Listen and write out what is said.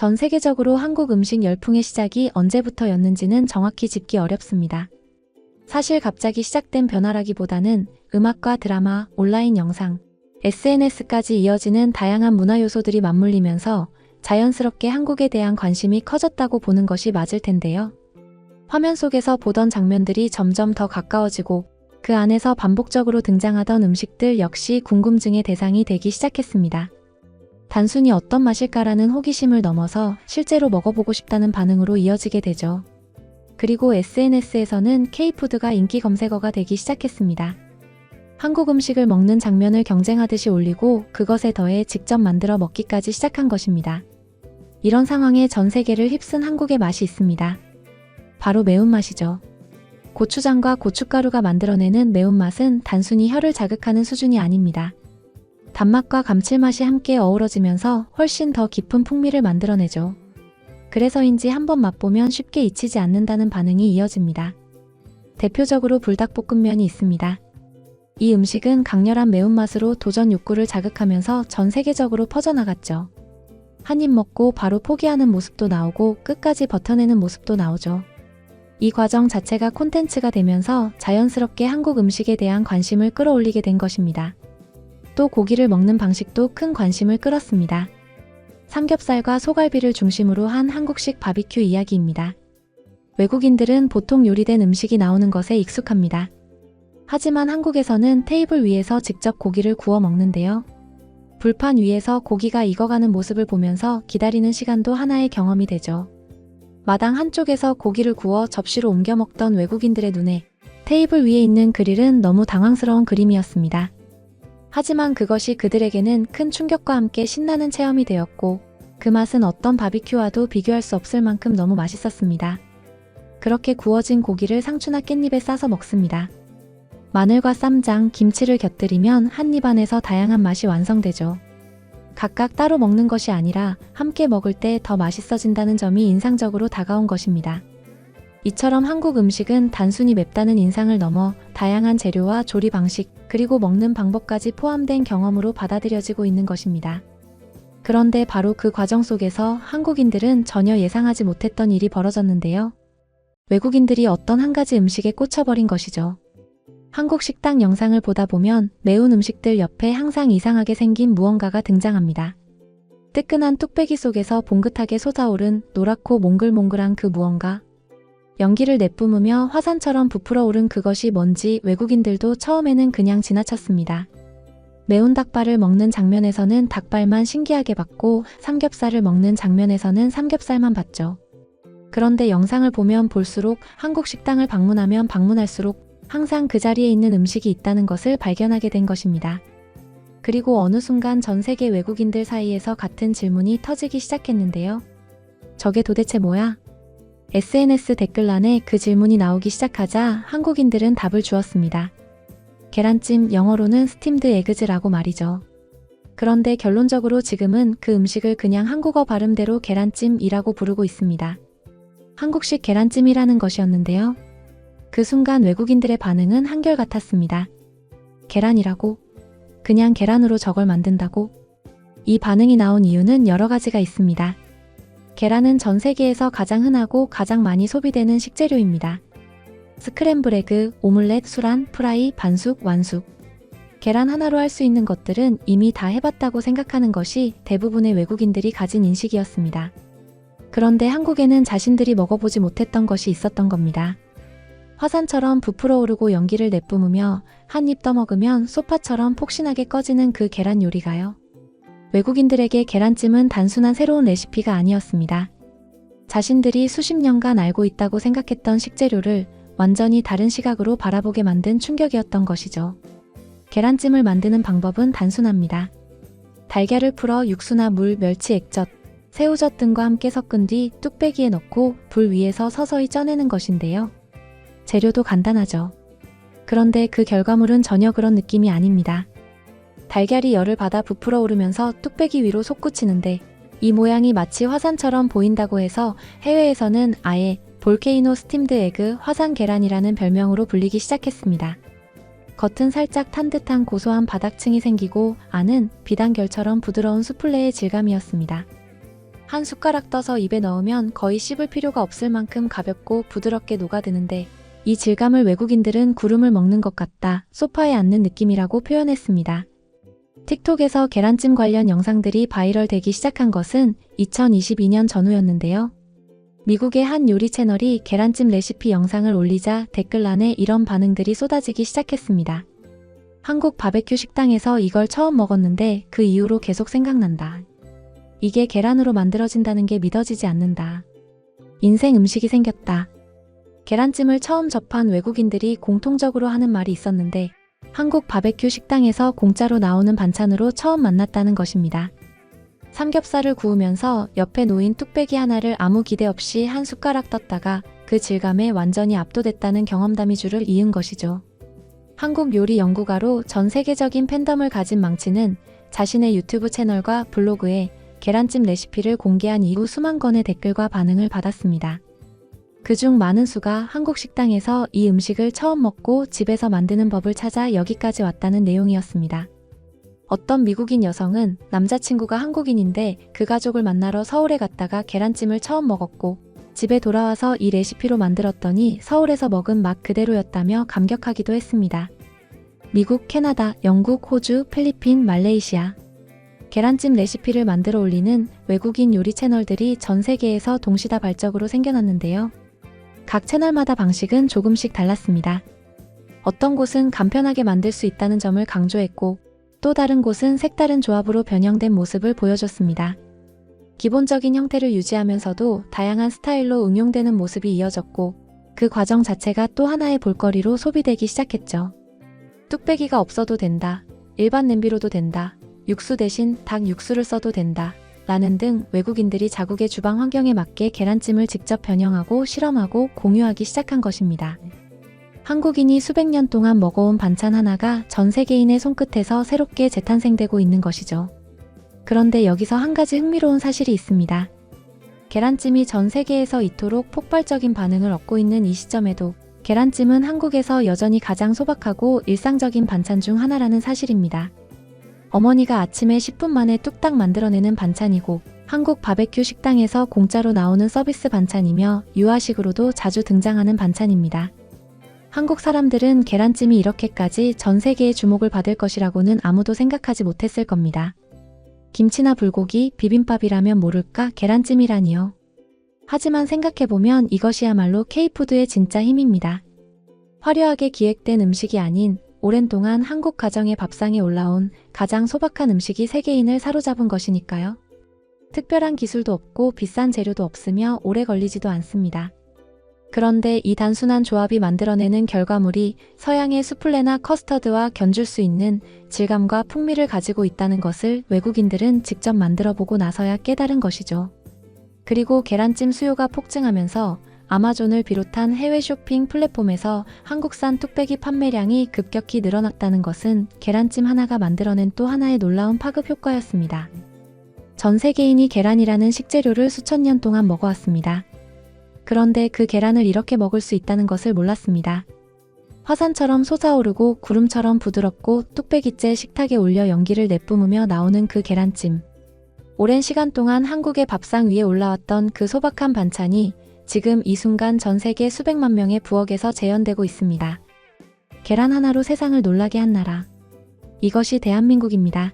전 세계적으로 한국 음식 열풍의 시작이 언제부터였는지는 정확히 짚기 어렵습니다. 사실 갑자기 시작된 변화라기보다는 음악과 드라마, 온라인 영상, SNS까지 이어지는 다양한 문화 요소들이 맞물리면서 자연스럽게 한국에 대한 관심이 커졌다고 보는 것이 맞을 텐데요. 화면 속에서 보던 장면들이 점점 더 가까워지고 그 안에서 반복적으로 등장하던 음식들 역시 궁금증의 대상이 되기 시작했습니다. 단순히 어떤 맛일까라는 호기심을 넘어서 실제로 먹어보고 싶다는 반응으로 이어지게 되죠. 그리고 SNS에서는 K푸드가 인기 검색어가 되기 시작했습니다. 한국 음식을 먹는 장면을 경쟁하듯이 올리고 그것에 더해 직접 만들어 먹기까지 시작한 것입니다. 이런 상황에 전 세계를 휩쓴 한국의 맛이 있습니다. 바로 매운맛이죠. 고추장과 고춧가루가 만들어내는 매운맛은 단순히 혀를 자극하는 수준이 아닙니다. 단맛과 감칠맛이 함께 어우러지면서 훨씬 더 깊은 풍미를 만들어내죠. 그래서인지 한번 맛보면 쉽게 잊히지 않는다는 반응이 이어집니다. 대표적으로 불닭볶음면이 있습니다. 이 음식은 강렬한 매운맛으로 도전 욕구를 자극하면서 전 세계적으로 퍼져나갔죠. 한 입 먹고 바로 포기하는 모습도 나오고 끝까지 버텨내는 모습도 나오죠. 이 과정 자체가 콘텐츠가 되면서 자연스럽게 한국 음식에 대한 관심을 끌어올리게 된 것입니다. 또 고기를 먹는 방식도 큰 관심을 끌었습니다. 삼겹살과 소갈비를 중심으로 한 한국식 바비큐 이야기입니다. 외국인들은 보통 요리된 음식이 나오는 것에 익숙합니다. 하지만 한국에서는 테이블 위에서 직접 고기를 구워 먹는데요. 불판 위에서 고기가 익어가는 모습을 보면서 기다리는 시간도 하나의 경험이 되죠. 마당 한쪽에서 고기를 구워 접시로 옮겨 먹던 외국인들의 눈에 테이블 위에 있는 그릴은 너무 당황스러운 그림이었습니다. 하지만 그것이 그들에게는 큰 충격과 함께 신나는 체험이 되었고 그 맛은 어떤 바비큐와도 비교할 수 없을 만큼 너무 맛있었습니다. 그렇게 구워진 고기를 상추나 깻잎에 싸서 먹습니다. 마늘과 쌈장, 김치를 곁들이면 한 입 안에서 다양한 맛이 완성되죠. 각각 따로 먹는 것이 아니라 함께 먹을 때 더 맛있어진다는 점이 인상적으로 다가온 것입니다. 이처럼 한국 음식은 단순히 맵다는 인상을 넘어 다양한 재료와 조리 방식, 그리고 먹는 방법까지 포함된 경험으로 받아들여지고 있는 것입니다. 그런데 바로 그 과정 속에서 한국인들은 전혀 예상하지 못했던 일이 벌어졌는데요. 외국인들이 어떤 한 가지 음식에 꽂혀버린 것이죠. 한국 식당 영상을 보다 보면 매운 음식들 옆에 항상 이상하게 생긴 무언가가 등장합니다. 뜨끈한 뚝배기 속에서 봉긋하게 솟아오른 노랗고 몽글몽글한 그 무언가. 연기를 내뿜으며 화산처럼 부풀어 오른 그것이 뭔지 외국인들도 처음에는 그냥 지나쳤습니다. 매운 닭발을 먹는 장면에서는 닭발만 신기하게 봤고 삼겹살을 먹는 장면에서는 삼겹살만 봤죠. 그런데 영상을 보면 볼수록 한국 식당을 방문하면 방문할수록 항상 그 자리에 있는 음식이 있다는 것을 발견하게 된 것입니다. 그리고 어느 순간 전 세계 외국인들 사이에서 같은 질문이 터지기 시작했는데요. 저게 도대체 뭐야? SNS 댓글란에 그 질문이 나오기 시작하자 한국인들은 답을 주었습니다. 계란찜, 영어로는 스팀드 에그즈라고 말이죠. 그런데 결론적으로 지금은 그 음식을 그냥 한국어 발음대로 계란찜이라고 부르고 있습니다. 한국식 계란찜이라는 것이었는데요. 그 순간 외국인들의 반응은 한결같았습니다. 계란이라고? 그냥 계란으로 저걸 만든다고? 이 반응이 나온 이유는 여러 가지가 있습니다. 계란은 전 세계에서 가장 흔하고 가장 많이 소비되는 식재료입니다. 스크램블 에그, 오믈렛, 수란, 프라이, 반숙, 완숙. 계란 하나로 할 수 있는 것들은 이미 다 해봤다고 생각하는 것이 대부분의 외국인들이 가진 인식이었습니다. 그런데 한국에는 자신들이 먹어보지 못했던 것이 있었던 겁니다. 화산처럼 부풀어 오르고 연기를 내뿜으며 한 입 떠먹으면 소파처럼 폭신하게 꺼지는 그 계란 요리가요. 외국인들에게 계란찜은 단순한 새로운 레시피가 아니었습니다. 자신들이 수십 년간 알고 있다고 생각했던 식재료를 완전히 다른 시각으로 바라보게 만든 충격이었던 것이죠. 계란찜을 만드는 방법은 단순합니다. 달걀을 풀어 육수나 물, 멸치 액젓, 새우젓 등과 함께 섞은 뒤 뚝배기에 넣고 불 위에서 서서히 쪄내는 것인데요. 재료도 간단하죠. 그런데 그 결과물은 전혀 그런 느낌이 아닙니다. 달걀이 열을 받아 부풀어 오르면서 뚝배기 위로 솟구치는데 이 모양이 마치 화산처럼 보인다고 해서 해외에서는 아예 볼케이노 스팀드 에그, 화산 계란이라는 별명으로 불리기 시작했습니다. 겉은 살짝 탄 듯한 고소한 바닥층이 생기고 안은 비단결처럼 부드러운 수플레의 질감이었습니다. 한 숟가락 떠서 입에 넣으면 거의 씹을 필요가 없을 만큼 가볍고 부드럽게 녹아드는데 이 질감을 외국인들은 구름을 먹는 것 같다, 소파에 앉는 느낌이라고 표현했습니다. 틱톡에서 계란찜 관련 영상들이 바이럴되기 시작한 것은 2022년 전후였는데요. 미국의 한 요리 채널이 계란찜 레시피 영상을 올리자 댓글란에 이런 반응들이 쏟아지기 시작했습니다. 한국 바베큐 식당에서 이걸 처음 먹었는데 그 이후로 계속 생각난다. 이게 계란으로 만들어진다는 게 믿어지지 않는다. 인생 음식이 생겼다. 계란찜을 처음 접한 외국인들이 공통적으로 하는 말이 있었는데 한국 바베큐 식당에서 공짜로 나오는 반찬으로 처음 만났다는 것입니다. 삼겹살을 구우면서 옆에 놓인 뚝배기 하나를 아무 기대 없이 한 숟가락 떴다가 그 질감에 완전히 압도됐다는 경험담이 줄을 이은 것이죠. 한국 요리 연구가로 전 세계적인 팬덤을 가진 망치는 자신의 유튜브 채널과 블로그에 계란찜 레시피를 공개한 이후 수만 건의 댓글과 반응을 받았습니다. 그중 많은 수가 한국 식당에서 이 음식을 처음 먹고 집에서 만드는 법을 찾아 여기까지 왔다는 내용이었습니다. 어떤 미국인 여성은 남자친구가 한국인인데 그 가족을 만나러 서울에 갔다가 계란찜을 처음 먹었고 집에 돌아와서 이 레시피로 만들었더니 서울에서 먹은 맛 그대로였다며 감격하기도 했습니다. 미국, 캐나다, 영국, 호주, 필리핀, 말레이시아. 계란찜 레시피를 만들어 올리는 외국인 요리 채널들이 전 세계에서 동시다발적으로 생겨났는데요. 각 채널마다 방식은 조금씩 달랐습니다. 어떤 곳은 간편하게 만들 수 있다는 점을 강조했고 또 다른 곳은 색다른 조합으로 변형된 모습을 보여줬습니다. 기본적인 형태를 유지하면서도 다양한 스타일로 응용되는 모습이 이어졌고 그 과정 자체가 또 하나의 볼거리로 소비되기 시작했죠. 뚝배기가 없어도 된다. 일반 냄비로도 된다. 육수 대신 닭 육수를 써도 된다. 라는 등 외국인들이 자국의 주방 환경에 맞게 계란찜을 직접 변형하고 실험하고 공유하기 시작한 것입니다. 한국인이 수백 년 동안 먹어온 반찬 하나가 전 세계인의 손끝에서 새롭게 재탄생되고 있는 것이죠. 그런데 여기서 한 가지 흥미로운 사실이 있습니다. 계란찜이 전 세계에서 이토록 폭발적인 반응을 얻고 있는 이 시점에도 계란찜은 한국에서 여전히 가장 소박하고 일상적인 반찬 중 하나라는 사실입니다. 어머니가 아침에 10분 만에 뚝딱 만들어내는 반찬이고 한국 바베큐 식당에서 공짜로 나오는 서비스 반찬이며 유아식으로도 자주 등장하는 반찬입니다. 한국 사람들은 계란찜이 이렇게까지 전 세계의 주목을 받을 것이라고는 아무도 생각하지 못했을 겁니다. 김치나 불고기, 비빔밥이라면 모를까 계란찜이라니요. 하지만 생각해보면 이것이야말로 K푸드의 진짜 힘입니다. 화려하게 기획된 음식이 아닌 오랜 동안 한국 가정의 밥상에 올라온 가장 소박한 음식이 세계인을 사로잡은 것이니까요. 특별한 기술도 없고 비싼 재료도 없으며 오래 걸리지도 않습니다. 그런데 이 단순한 조합이 만들어내는 결과물이 서양의 수플레나 커스터드와 견줄 수 있는 질감과 풍미를 가지고 있다는 것을 외국인들은 직접 만들어보고 나서야 깨달은 것이죠. 그리고 계란찜 수요가 폭증하면서 아마존을 비롯한 해외 쇼핑 플랫폼에서 한국산 뚝배기 판매량이 급격히 늘어났다는 것은 계란찜 하나가 만들어낸 또 하나의 놀라운 파급 효과였습니다. 전 세계인이 계란이라는 식재료를 수천 년 동안 먹어왔습니다. 그런데 그 계란을 이렇게 먹을 수 있다는 것을 몰랐습니다. 화산처럼 솟아오르고 구름처럼 부드럽고 뚝배기째 식탁에 올려 연기를 내뿜으며 나오는 그 계란찜. 오랜 시간 동안 한국의 밥상 위에 올라왔던 그 소박한 반찬이 지금 이 순간 전 세계 수백만 명의 부엌에서 재현되고 있습니다. 계란 하나로 세상을 놀라게 한 나라. 이것이 대한민국입니다.